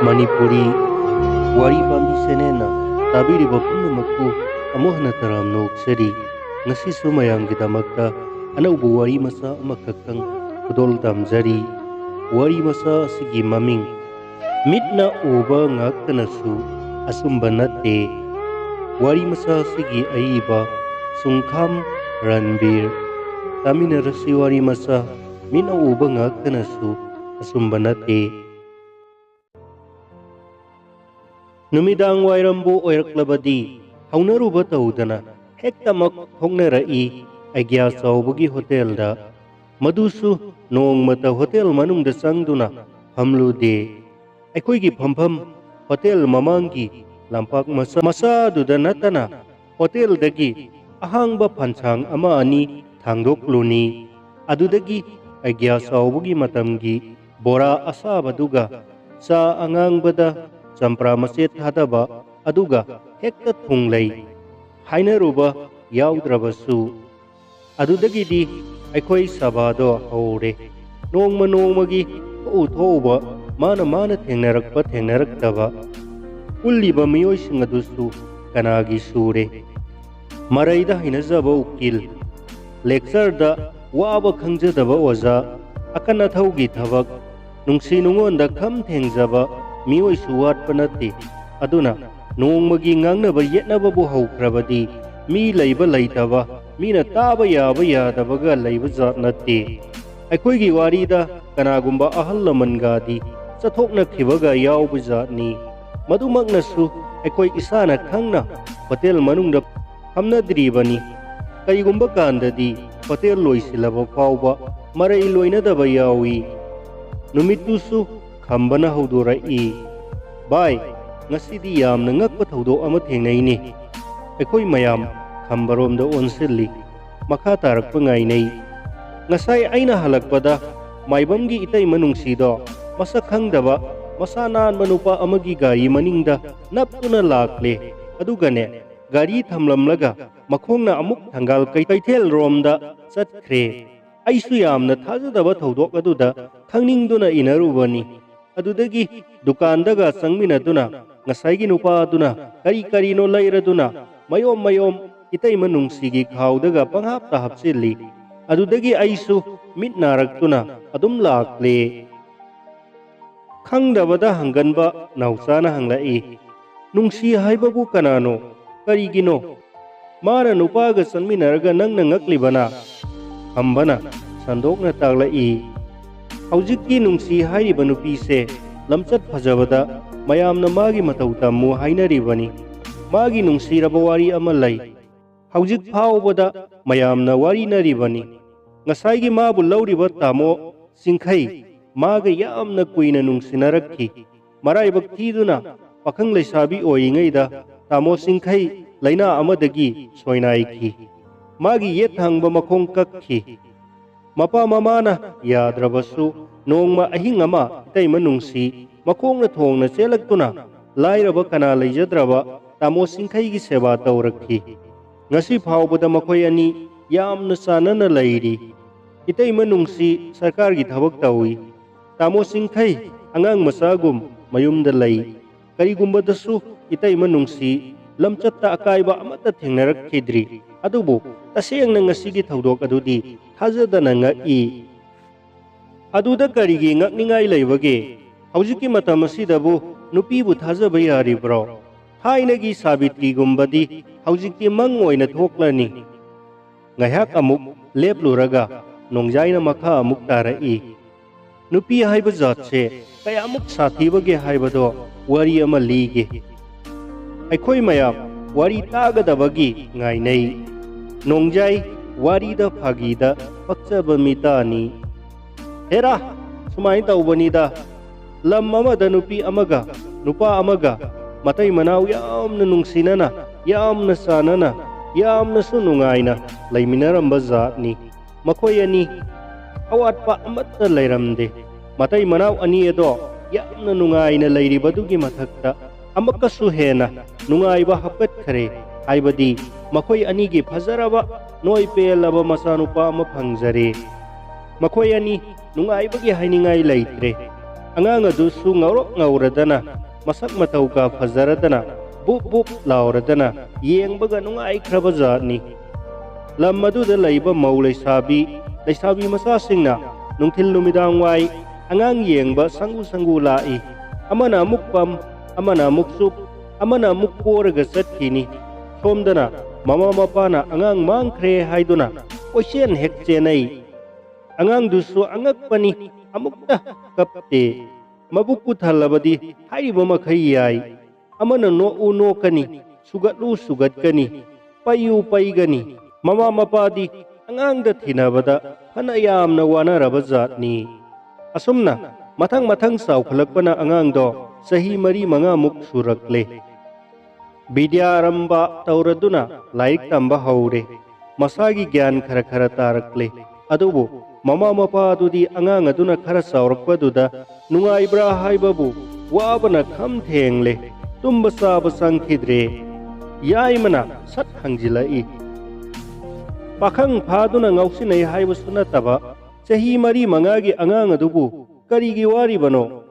Manipuri wari pambi senena tabiriba punamakku amuh hana taramna oksari ngasi sumayamgidamakta anauba wari masa amakaktang khudol tamjari. Wari masa asigi maming mitna uba ngaktanasu asumba natte. Wari masa asigi aiba Sungkham Ranbir taminarasi wari masa mina uba ngaktanasu asumba natte. Numidang wairambu oiraklabadi haunaruba taudana hektamak thoknarai agya chawbagi hotelda madusu nongmata hotel manungda changduna famlude. Aikoigi phampham hotel mamangi lampak masa duda natana hotel dagi ahangba phanchang ama ani thangdokluni. Adudagi agya chawbagi matamgi bora asabaduga sa angangbada champra maset hadaba aduga hekta thunglei hainaruba yaudrabasu. Adudagidi aikoi sabado haure nongma nongmagi thouba mana thengnaraktaba ulliba miyoising adusu kanagi sure. Maraida hinazaba ukil lecture da waba khangjadaba oza akana thaugi thabak nungsi nungonda kham thengjaba mioi suwat panati aduna nongmagi ngangnaba yetnababu haukrabadi mi leiba leitaba mina taba yaba yadabaga leiba jat natte. Aikoigi warida kanagumba ahal lamangadi chathokna khibaga yauba jatni madumaknasu aikoi isana khangna hotel manungda hamnadribani. Kaigumba kandadi hotel loisilaba fauba marai loinadaba yawi numitusu khambana haudorai. Bai ngasidi yamna ngakpa thaudo ama thengnaini aikoi mayam khambaromda onsilli makha tarakpa ngainai. Ngasai aina halakpada maibamgi itai manungsido masak khangdaba masa nan manupa amagi gari maningda naptuna lakle adugane gari thamlamlaga makhongna amuk thangal kaithel romda chatkre. Aisu yamna thajadaba thaudok aduda khangningduna inarubani. Adudagi dukandaga sangminaduna ngasaigi nupa aduna kari no lairaduna mayom itai manungsigi khawdaga panghapta hapsilli. Adudagi aisu mitnaraktuna adum lakle. Khangdabada hanganba nausana hanglai nungsi haibabu kanano karigino mara nupaga sangminaraga nangna ngaklibana hambana sandokna taglai. Haujiki nungsi hairiba nupise lamchat phajabada mayamna magi matau tammu hainaribani. Magi nungsiraba wari ama lai haujik phaubada mayamna wari naribani. Ngasaigi mabu lauriba tamo singkhai maga yamna kuina nungsinarakhi maraibak thiduna pakhang leisabi oingaida tamo singkhai laina amadagi soinaikhi magi yet hangba makhong kakhi. Mapa mamana yadrabasu nongma ahing ama itai manungsi makhongna thongna chelaktuna lairaba kana leijadraba tamo singkhaigi seba taurakhi. Ngasi phaubada makhoi ani yamna sanana leiri. Itai manungsi sarkargi thabak tawi tamo singkhai angang masagum mayumda lei. Karigumbadasu itai manungsi lamchatta akaiba amata thengnarakkhidri adubu tasengna ngasigi thaudok adudi thajadana ngai. Aduda karigi ngakningai leibage haujiki matam asidabu nupibu thajaba yaribro. Thainagi Sabitri gumbadi haujikti mang oina thoklani. Ngaiak amuk lepluraga nongjaina makha amuk tarai. Nupi haiba jatse kayamuk sathibage haibado wari ama lige. Aikoi mayam wari tagadabagi ngainai. Nongjai warida phagida pakchaba mitani. Hera sumai taubanida lam amada nupi amaga nupa amaga matai manau yamna nungsinana yamna sanana yamna sunungaina laiminaramba zatni. Makhoi ani awatpa amatta lairamde matai manau ani edo yamna nungaina lairibadugi mathakta amakasu hena nungaiba hapatkhare haibadi makhoi anigi phazaraba noi pelaba masanupa ama phangjare. Makhoi ani nungaibagi hainingai leitre Angang adusu ngaurok ngauradana masak matau ka fazaradana bup bup lauradana yengbaga nungaikraba zatni. Lam aduda laiba mau leisabi masasingna nungthil numidang wai angang yengba sangu lai. Amana amuk pam, amana amuk sup, amana amuk poraga satkini. Somdana mama mapana angang mangkre haiduna ocean hekchenai. Angang dusu angakpani amukta kapte. Mabukku thalabadi haiba makhai yai. Amana no kani sugatlu sugatkani payu paigani. Mama mapadi angang da thinabada hana yamna wanaraba zatni. Asumna mathang saukhalakpana angang do sahi mari manga muk surakle. Bidyaramba tauraduna laik tamba haure. Masagi gyan khara tarakle. Adubu mama mapa adudi angang aduna khara saurakpaduda nungaibra haibabu wabana kham thengle tumba saba sangkhidre. Yaimana sat hangjilai. Pakhang phaduna ngausinai haibasu nataba sahi mari mangagi angang adubu karigi wari bano.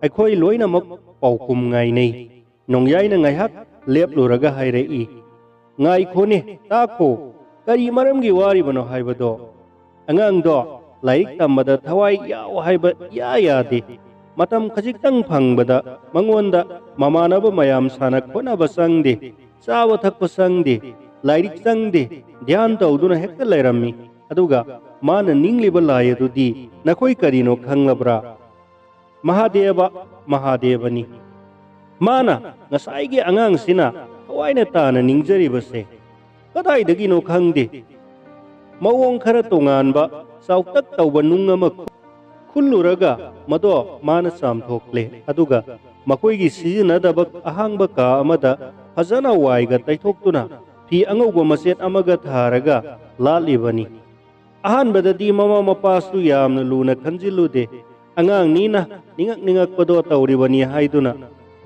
Aikhoi loinamak paukum ngainai. Nongyaina ngaihak lepluraga hairei. Ngai khone tako kari maramgi wari bano haibado. Angang do laik tamada thawai yaw haiba yade. Matam khajiktang phangbada mangonda mamanaba mayam sanak khonaba sangde. Sawa thakpa sangde. Lairik sangde. Dhyan tauduna hekta lairammi. Aduga mana ningliba layadudi nakoi karino khanglabra. Mahadevani. Mana ngasaigi angang sina hawaina tana ningjaribase. Kadaidagi no khangde. Mawong khara tonganba sauktak tauba nungama khuluraga mado mana samthokle. Aduga makoigi sizinadaba ahangba ka amada fazana waiga taithoktuna fi angauba maset amaga tharaga lalibani. Ahanbadadi mama mapasu yamna luna khanjilude. Angang nina ningak pado tauribani haiduna.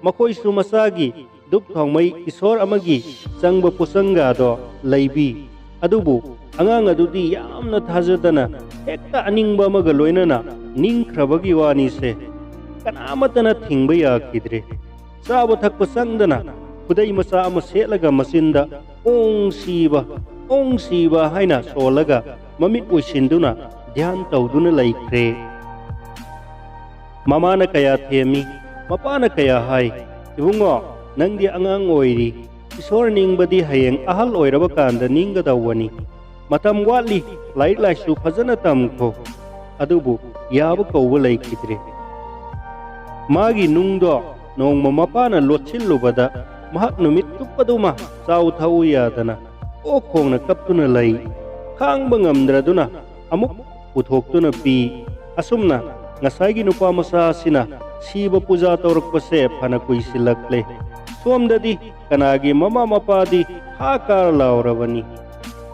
Makoi sumasagi dup thongmai isor amagi sangba pusanga do laibi. Adubu angang adudi yamna thajadana hekta aningba amaga loinana ningkhrabagi wani se. Kanamatana thingba yakidre. Saba thakpa sangdana khudai masa ama setlaga masinda ong siba haina solaga mamit uisinduna dhyan tauduna laikre. Mamana kaya themi mapana kaya hai ibungo nangdi angang oiri isor ningbadi hayeng ahal oiraba kanda ninggadawani. Matam watli laik laisu fazana tamko. Adubu yaba kauba laikidre. Magi nungdo nongma mapana lotchillubada mahak numit tuppaduma sau thau yadana o khongna kaptuna lai. Khangba ngamdraduna amuk puthoktuna pi. Asumna ngasaigi nupa masa sina siba puja taurakpase phana kuisilakle. Somdadi kanagi mama mapadi hakar lauravani.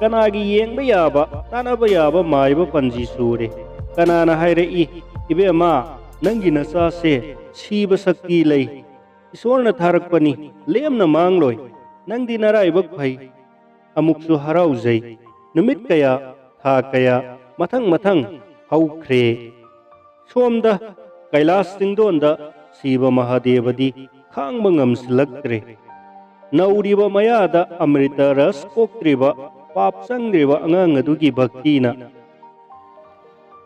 Kanagi yengba yaba tanaba yaba maiba panji sure. Kanana hairei ibema nangi nasa se siba sakti lai. Isorna tharakpani lemna mangloi. Nangdi naraibak phai. Amuksu harauzai. Numit kaya tha kaya mathang haukre. Somda Kailas tingdonda siba mahadevadi khangba ngamsilaktre. Nauriba mayada amrita ras koktriba pap sangriba angang adugi bhaktina.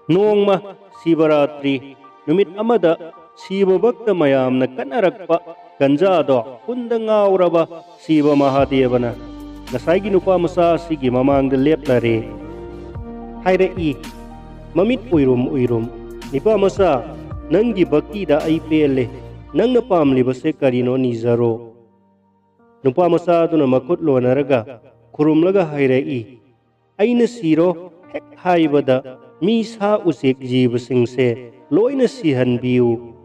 Nongma sibaratri numit amada siba bhakta mayamna kanarakpa ganjado kunda ngauraba siba mahadevana ngasaigi nupa masa sigi mamangda leplare. Hairei mamit uirum nipa masa Nanggi bhakti da ai pele nangna pamlibase karino nizaro. Nupa masaduna makut lonaraga kurumlaga hairei. Aina siro hek haibada mi sa usik jibasingse loina sihanbiu.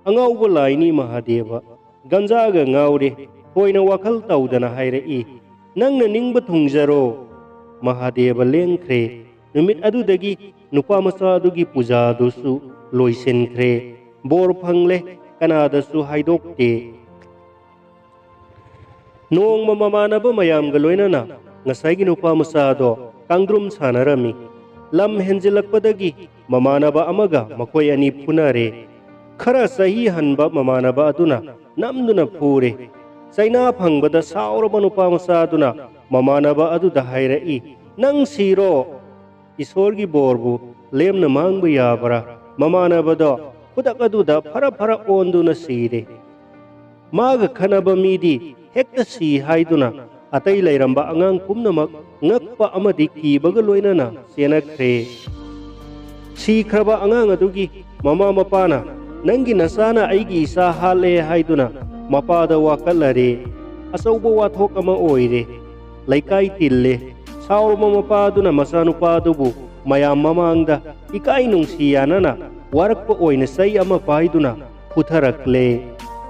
Angauba laini mahadeva ganjaga ngaure hoina wakal taudana hairei. Nangna ningba thungjaro mahadeva lengkre. Numit adudagi nupa masadugi puja dosu loisenkre bor phangle kanadasu haidokte. Nongma mamanaba mayamga loinana ngasaigi nupa masado kangdrum sanarami. Lam henjilakpadagi mamanaba amaga makoi ani punare खरा सही हनबा ममानबा अदुना नमदुना फूरे चैना फंगबदा साउरबा नुपा मचा अदुना ममानबा अदुदा हायरई नंग sero ईश्वरगी बोरबु Lemna मांगबा याबरा ममानबदो खुदक अदुदा फरा फरा ओंदुना सीरे माग खनबा मीदी हेक्ता सी हाइदुना अतै लैरंबा अंगांग पुमनमक ngakpa amadi kibaga loinana senakre sikraba angang adugi mama mapana nangi nasana aigi isa hale haiduna mapada wakalare asauba wathok ama oire laikai tille saurma mapaduna masanupadubu mayam mamangda ikai nungsiyanana warakpa oina sai ama paiduna putharakle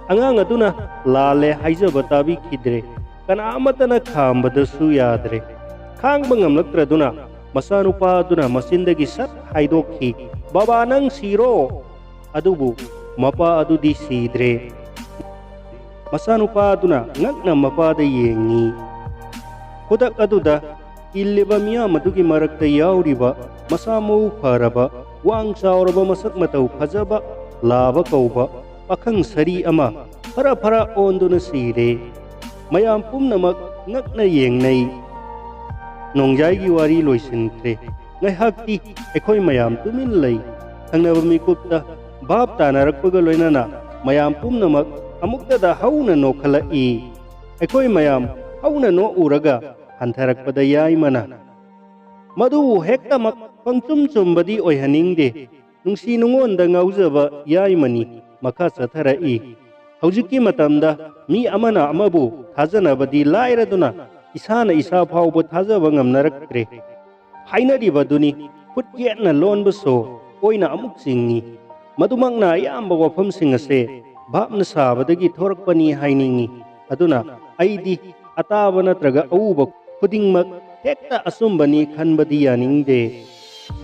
angang aduna lale haijaba tabi khidre kana amatana khambadasu yadre खांग ngamlakraduna masanupāduna masindagi sat haidokhi baba nang siro adubu mapa adudi sidre masanupāduna ngakna mapada yengi hudak aduda illiba miya madugi marakta yauriba masamu faraba wang sauraba masak matau phajaba laba kauba pakhang sari ama phara phara onduna sire mayam pumnamak ngakna yengnai नोंजाई वारी लोइसिनख्रे ngaihakti ekhoi mayam tumin lei thangnaba mikupta bab tanarapga loinana mayam pumnamak amukta da hauna nokhala I ekhoi mayam hauna no uraga hantharakpada yai mana madu hektamak pangchum chumbadi oihaningde nungsi nungonda ngaujaba yai mani makha chathara I haujiki matamda mi amana amabu thajanabadi lairaduna isana isa phawbo thajaba ngamnaraktre hainaribaduni khutgetna lonba so oina amuk singi madumangna yamba wafamsing ase bapna sabadagi thorakpani hainingi aduna aidi ataba natraga auba khudingmak hekta asumbani khanbadi yaningde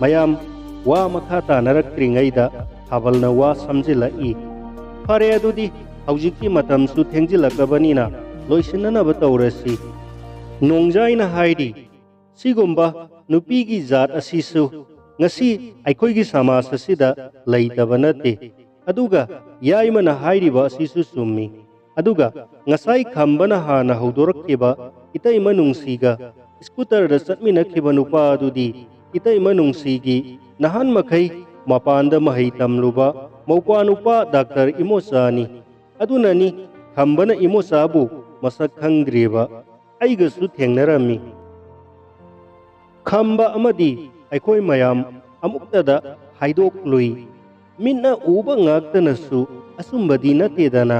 mayam wa makhata naraktringaida habalna wa samjilai fare adudi haujiki matamsu thengjilakabanina loisinanaba tawrasi nongjaina haidi sigumba nupigi zat asisu ngasi aikhoigi samas asida leitaba nate aduga yaimana hairiba asisu summi aduga ngasai khambana hana haudorakkeba itai manungsiga scooter da chatmina khiba nupa adudi itai manungsigi nahan makhai mapanda mahai tamluba maupa nupa doctor imosani adunani khambana imosabu masak khangdriba aigasu thengnarami khamba amadi aikhoi mayam amuktada haidok lui minna uba ngaktanasu asumbadi natedana